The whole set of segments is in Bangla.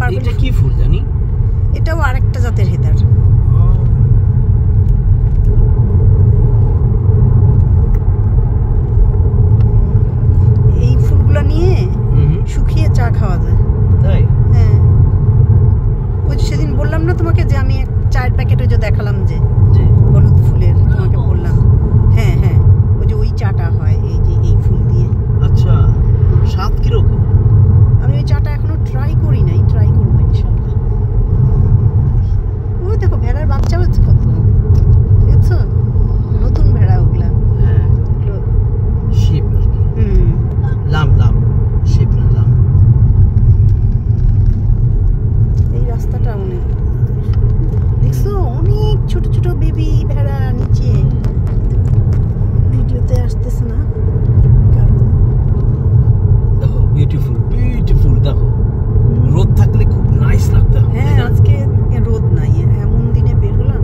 পার্পল। এটা কি ফুল জানি? এটাও আরেকটা জাতের হেদার। এই ফুলগুলো নিয়ে শুকিয়ে চা খাওয়া যায়। তাই? হ্যাঁ, ওই সেদিন বললাম না তোমাকে যে আমি চায়ের প্যাকেট ওই যে দেখালাম যে হলুদ ফুলের, তোমাকে বললাম। হ্যাঁ হ্যাঁ, ওই যে ওই চাটা হয় এই যে এই ফুল দিয়ে। আচ্ছা, স্বাদ কিরকম? আমি ওই চাটা এখনো ট্রাই করি নাই, ট্রাই করবো ইনশাল্লাহ। ওই দেখো ভেড়ার বাচ্চা হচ্ছে কত, দেখছো? নতুন ভেড়া ওগুলা। হ্যাঁ, শিপ। লাম লাম, শিপ না লাম। এই রাস্তাটা অনেক, দেখছো অনেক ছোট ছোট বেবি ভেড়া নিচে। ভিডিওতে আসতেছে না কারণ দেখো বিউটিফুল বিউটিফুল। দেখো রোদ থাকলে খুব নাইস লাগতো। হ্যাঁ, আজকে রোদ নাই, এমন দিনে বের হলাম।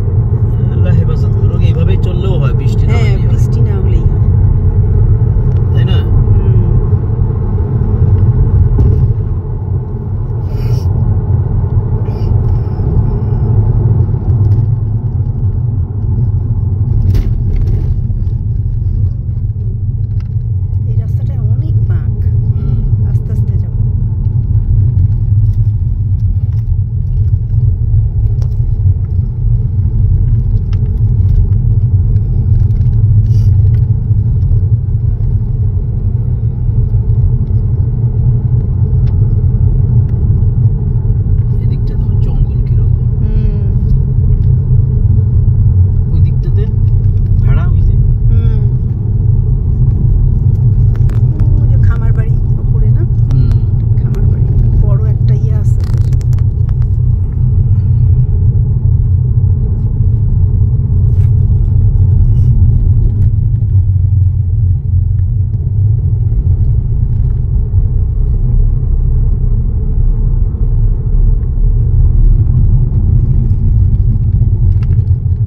আল্লাহ হেফাজত করুক, এইভাবেই চললেও হয়, বৃষ্টি না হ্যাঁ, বৃষ্টি না হলেই হয়, তাই না? এই রাস্তাটা অনেক বাঁক, আস্তে আস্তে যাও। এদিকটা দেখো জঙ্গল কিরকম, ওই দিকটাতে ভেড়া, ওই যে ওই যে খামার বাড়ি উপরে না, খামার বাড়ি বড় একটা ইয়ে আছে।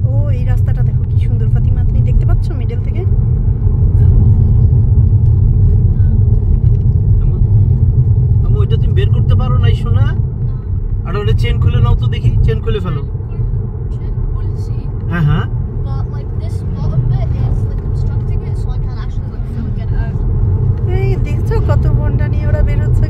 ও এই রাস্তাটা দেখো কি সুন্দর ফাতিমা, তুমি দেখতে পাচ্ছ মিডল থেকে? আমি ওইটা তুমি বের করতে পারো নাই শোনা? আর ওটা চেন খুলে নাও তো দেখি, চেন খুলে ফেলো। হ্যাঁ হ্যাঁ, But like this bottom bit is like obstructing it, so I can't actually like fully get out. এই দেখছো কত বন্ডা নিয়ে ওরা বেরোচ্ছে।